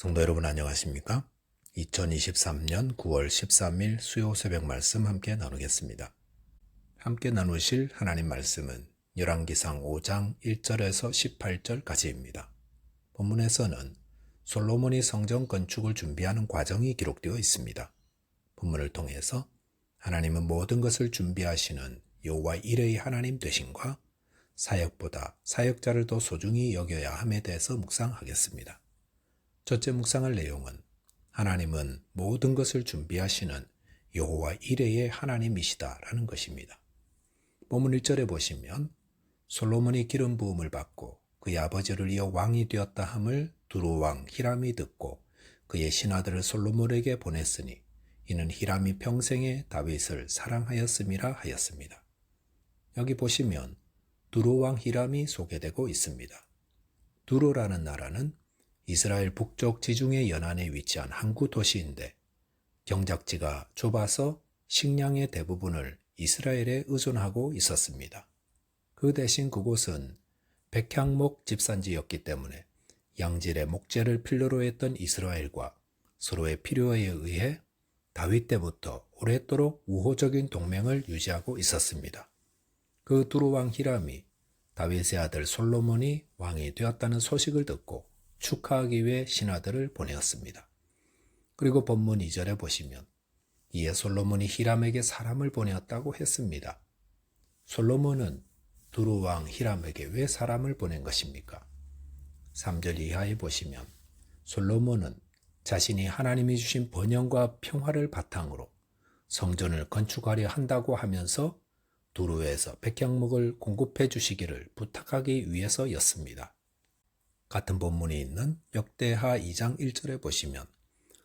성도 여러분 안녕하십니까? 2023년 9월 13일 수요 새벽 말씀 함께 나누겠습니다. 함께 나누실 하나님 말씀은 열왕기상 5장 1절에서 18절까지입니다. 본문에서는 솔로몬이 성전 건축을 준비하는 과정이 기록되어 있습니다. 본문을 통해서 하나님은 모든 것을 준비하시는 여호와 이레의 하나님 되심과 사역보다 사역자를 더 소중히 여겨야 함에 대해서 묵상하겠습니다. 첫째 묵상할 내용은 하나님은 모든 것을 준비하시는 여호와 이레의 하나님이시다라는 것입니다. 본문 1절에 보시면 솔로몬이 기름 부음을 받고 그의 아버지를 이어 왕이 되었다 함을 두로왕 히람이 듣고 그의 신하들을 솔로몬에게 보냈으니 이는 히람이 평생에 다윗을 사랑하였음이라 하였습니다. 여기 보시면 두로왕 히람이 소개되고 있습니다. 두로라는 나라는 이스라엘 북쪽 지중해 연안에 위치한 항구 도시인데 경작지가 좁아서 식량의 대부분을 이스라엘에 의존하고 있었습니다. 그 대신 그곳은 백향목 집산지였기 때문에 양질의 목재를 필요로 했던 이스라엘과 서로의 필요에 의해 다윗 때부터 오랫도록 우호적인 동맹을 유지하고 있었습니다. 그 두로왕 히람이 다윗의 아들 솔로몬이 왕이 되었다는 소식을 듣고 축하하기 위해 신하들을 보내었습니다. 그리고 본문 2절에 보시면 이에 솔로몬이 히람에게 사람을 보내었다고 했습니다. 솔로몬은 두로왕 히람에게 왜 사람을 보낸 것입니까? 3절 이하에 보시면 솔로몬은 자신이 하나님이 주신 번영과 평화를 바탕으로 성전을 건축하려 한다고 하면서 두로에서 백향목을 공급해 주시기를 부탁하기 위해서였습니다. 같은 본문이 있는 역대하 2장 1절에 보시면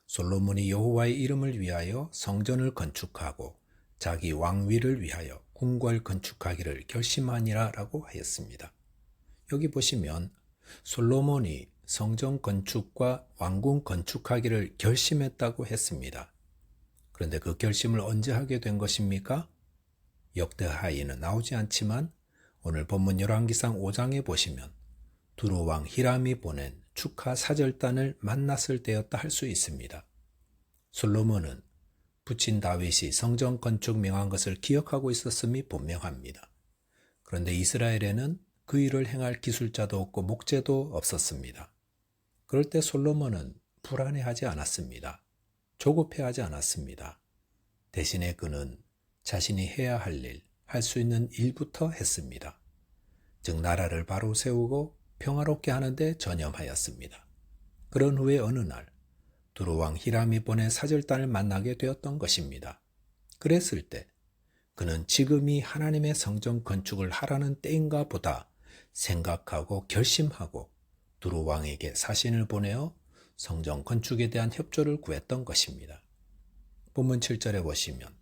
솔로몬이 여호와의 이름을 위하여 성전을 건축하고 자기 왕위를 위하여 궁궐 건축하기를 결심하니라 라고 하였습니다. 여기 보시면 솔로몬이 성전 건축과 왕궁 건축하기를 결심했다고 했습니다. 그런데 그 결심을 언제 하게 된 것입니까? 역대하에는 나오지 않지만 오늘 본문 열왕기상 5장에 보시면 두로왕 히람이 보낸 축하 사절단을 만났을 때였다 할 수 있습니다. 솔로몬은 부친 다윗이 성전 건축 명한 것을 기억하고 있었음이 분명합니다. 그런데 이스라엘에는 그 일을 행할 기술자도 없고 목재도 없었습니다. 그럴 때 솔로몬은 불안해하지 않았습니다. 조급해하지 않았습니다. 대신에 그는 자신이 해야 할 일, 할 수 있는 일부터 했습니다. 즉 나라를 바로 세우고 평화롭게 하는 데 전념하였습니다. 그런 후에 어느 날 두로왕 히람이 보낸 사절단을 만나게 되었던 것입니다. 그랬을 때 그는 지금이 하나님의 성전 건축을 하라는 때인가 보다 생각하고 결심하고 두로왕에게 사신을 보내어 성전 건축에 대한 협조를 구했던 것입니다. 본문 7절에 보시면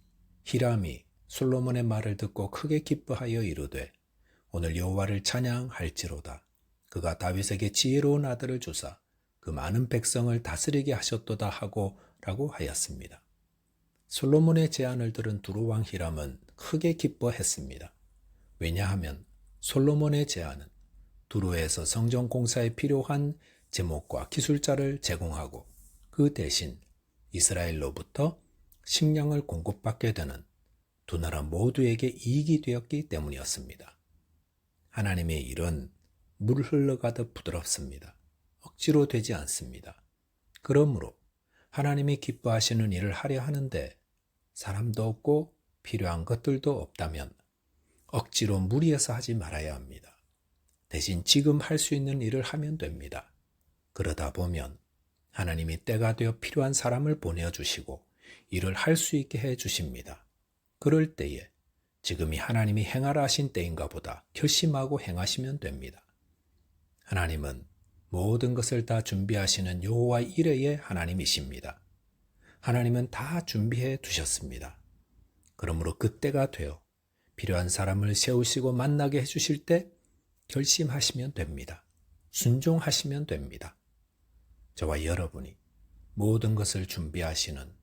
히람이 솔로몬의 말을 듣고 크게 기뻐하여 이르되 오늘 여호와를 찬양할지로다. 그가 다윗에게 지혜로운 아들을 주사 그 많은 백성을 다스리게 하셨도다 하고 라고 하였습니다. 솔로몬의 제안을 들은 두로왕 히람은 크게 기뻐했습니다. 왜냐하면 솔로몬의 제안은 두로에서 성전 공사에 필요한 제목과 기술자를 제공하고 그 대신 이스라엘로부터 식량을 공급받게 되는 두 나라 모두에게 이익이 되었기 때문이었습니다. 하나님의 일은 물 흘러가듯 부드럽습니다. 억지로 되지 않습니다. 그러므로 하나님이 기뻐하시는 일을 하려 하는데 사람도 없고 필요한 것들도 없다면 억지로 무리해서 하지 말아야 합니다. 대신 지금 할 수 있는 일을 하면 됩니다. 그러다 보면 하나님이 때가 되어 필요한 사람을 보내주시고 일을 할 수 있게 해주십니다. 그럴 때에 지금이 하나님이 행하라 하신 때인가 보다 결심하고 행하시면 됩니다. 하나님은 모든 것을 다 준비하시는 여호와 이레의 하나님이십니다. 하나님은 다 준비해 두셨습니다. 그러므로 그때가 되어 필요한 사람을 세우시고 만나게 해주실 때 결심하시면 됩니다. 순종하시면 됩니다. 저와 여러분이 모든 것을 준비하시는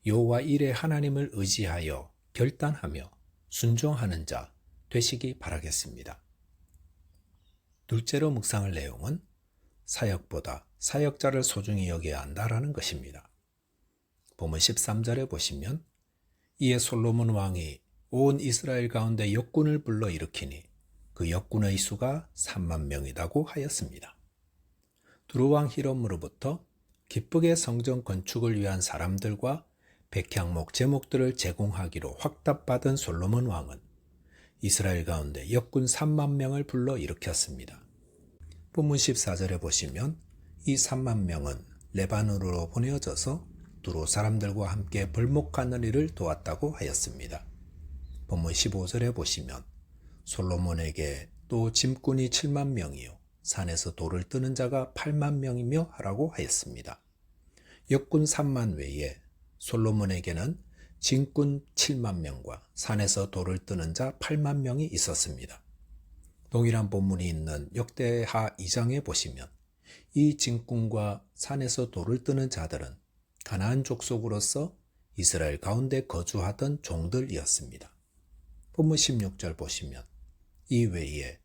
여호와 이레 하나님을 의지하여 결단하며 순종하는 자 되시기 바라겠습니다. 둘째로 묵상할 내용은 사역보다 사역자를 소중히 여겨야 한다라는 것입니다. 본문 13절에 보시면 이에 솔로몬 왕이 온 이스라엘 가운데 역군을 불러 일으키니 그 역군의 수가 3만 명이라고 하였습니다. 두루왕 히람으로부터 기쁘게 성전 건축을 위한 사람들과 백향목 제목들을 제공하기로 확답받은 솔로몬 왕은 이스라엘 가운데 역군 3만 명을 불러 일으켰습니다. 본문 14절에 보시면 이 3만 명은 레바논으로 보내어져서 두로 사람들과 함께 벌목하는 일을 도왔다고 하였습니다. 본문 15절에 보시면 솔로몬에게 또 짐꾼이 7만 명이요 산에서 돌을 뜨는 자가 8만 명이며 하라고 하였습니다. 역군 3만 외에 솔로몬에게는 짐꾼 7만 명과 산에서 돌을 뜨는 자 8만 명이 있었습니다. 동일한 본문이 있는 역대하 2장에 보시면 이 짐꾼과 산에서 돌을 뜨는 자들은 가나안 족속으로서 이스라엘 가운데 거주하던 종들이었습니다. 본문 16절 보시면 이 외에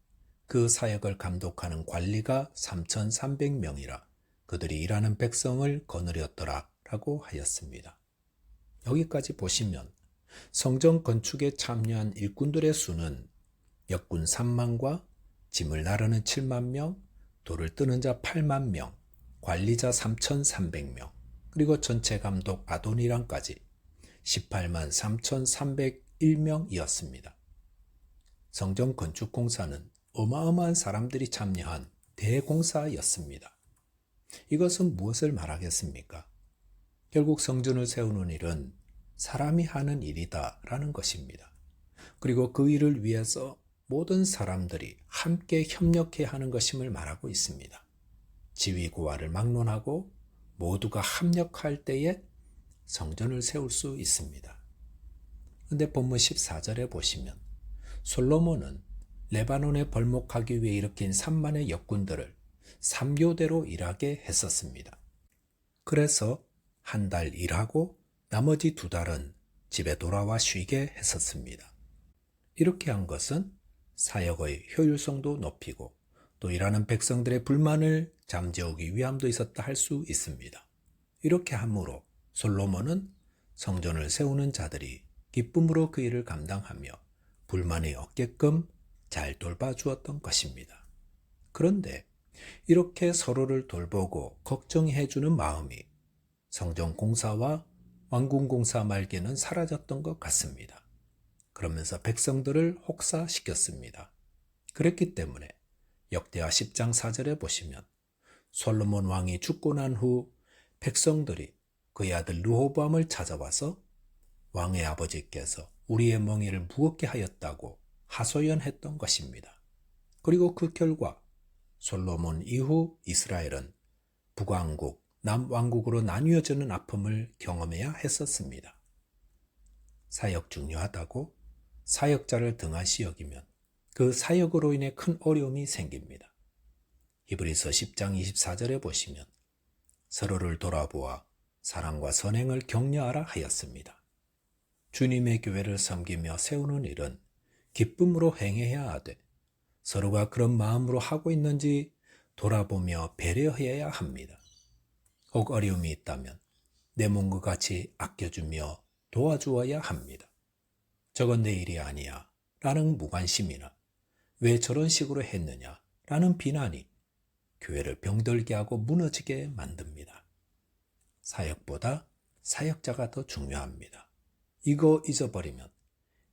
그 사역을 감독하는 관리가 3,300명이라 그들이 일하는 백성을 거느렸더라 라고 하였습니다. 여기까지 보시면 성전 건축에 참여한 일꾼들의 수는 역군 3만과 짐을 나르는 7만 명, 돌을 뜨는 자 8만 명, 관리자 3,300명, 그리고 전체 감독 아도니람까지 18만 3,301명이었습니다. 성전 건축 공사는 어마어마한 사람들이 참여한 대공사였습니다. 이것은 무엇을 말하겠습니까? 결국 성전을 세우는 일은 사람이 하는 일이다 라는 것입니다. 그리고 그 일을 위해서 모든 사람들이 함께 협력해야 하는 것임을 말하고 있습니다. 지위고하를 막론하고 모두가 합력할 때에 성전을 세울 수 있습니다. 그런데 본문 14절에 보시면 솔로몬은 레바논에 벌목하기 위해 일으킨 3만의 역군들을 3교대로 일하게 했었습니다. 그래서 한 달 일하고 나머지 2달은 집에 돌아와 쉬게 했었습니다. 이렇게 한 것은 사역의 효율성도 높이고 또 일하는 백성들의 불만을 잠재우기 위함도 있었다 할 수 있습니다. 이렇게 함으로 솔로몬은 성전을 세우는 자들이 기쁨으로 그 일을 감당하며 불만이 없게끔 잘 돌봐주었던 것입니다. 그런데 이렇게 서로를 돌보고 걱정해주는 마음이 성전 공사와 왕궁 공사 말기에는 사라졌던 것 같습니다. 그러면서 백성들을 혹사시켰습니다. 그랬기 때문에 역대하 10장 4절에 보시면 솔로몬 왕이 죽고 난 후 백성들이 그의 아들 르호보암을 찾아와서 왕의 아버지께서 우리의 멍에를 무겁게 하였다고 하소연했던 것입니다. 그리고 그 결과 솔로몬 이후 이스라엘은 북왕국, 남왕국으로 나뉘어지는 아픔을 경험해야 했었습니다. 사역 중요하다고 사역자를 등한시 여기면 그 사역으로 인해 큰 어려움이 생깁니다. 히브리서 10장 24절에 보시면 서로를 돌아보아 사랑과 선행을 격려하라 하였습니다. 주님의 교회를 섬기며 세우는 일은 기쁨으로 행해야 하되 서로가 그런 마음으로 하고 있는지 돌아보며 배려해야 합니다. 혹 어려움이 있다면 내 몸과 같이 아껴주며 도와주어야 합니다. 저건 내 일이 아니야 라는 무관심이나 왜 저런 식으로 했느냐 라는 비난이 교회를 병들게 하고 무너지게 만듭니다. 사역보다 사역자가 더 중요합니다. 이거 잊어버리면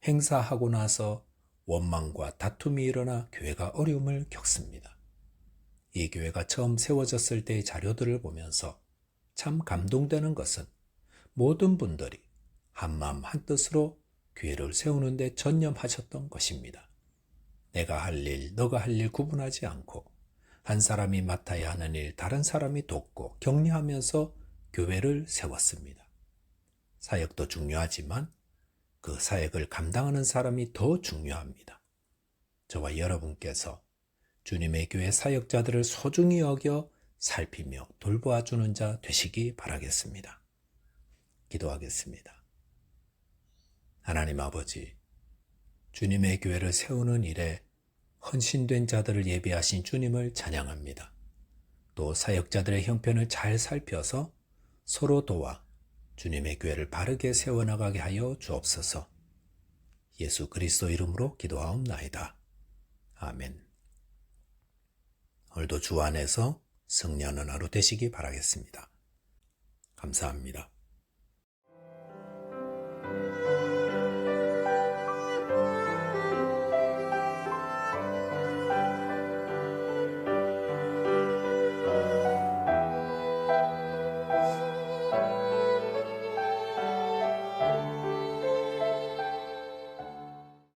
행사하고 나서 원망과 다툼이 일어나 교회가 어려움을 겪습니다. 이 교회가 처음 세워졌을 때의 자료들을 보면서 참 감동되는 것은 모든 분들이 한마음 한뜻으로 교회를 세우는 데 전념하셨던 것입니다. 내가 할 일, 너가 할 일 구분하지 않고 한 사람이 맡아야 하는 일 다른 사람이 돕고 격려하면서 교회를 세웠습니다. 사역도 중요하지만 그 사역을 감당하는 사람이 더 중요합니다. 저와 여러분께서 주님의 교회 사역자들을 소중히 여겨 살피며 돌보아주는 자 되시기 바라겠습니다. 기도하겠습니다. 하나님 아버지, 주님의 교회를 세우는 일에 헌신된 자들을 예비하신 주님을 찬양합니다. 또 사역자들의 형편을 잘 살펴서 서로 도와 주님의 교회를 바르게 세워나가게 하여 주옵소서. 예수 그리스도 이름으로 기도하옵나이다. 아멘. 오늘도 주 안에서 승리하는 하루 되시기 바라겠습니다. 감사합니다.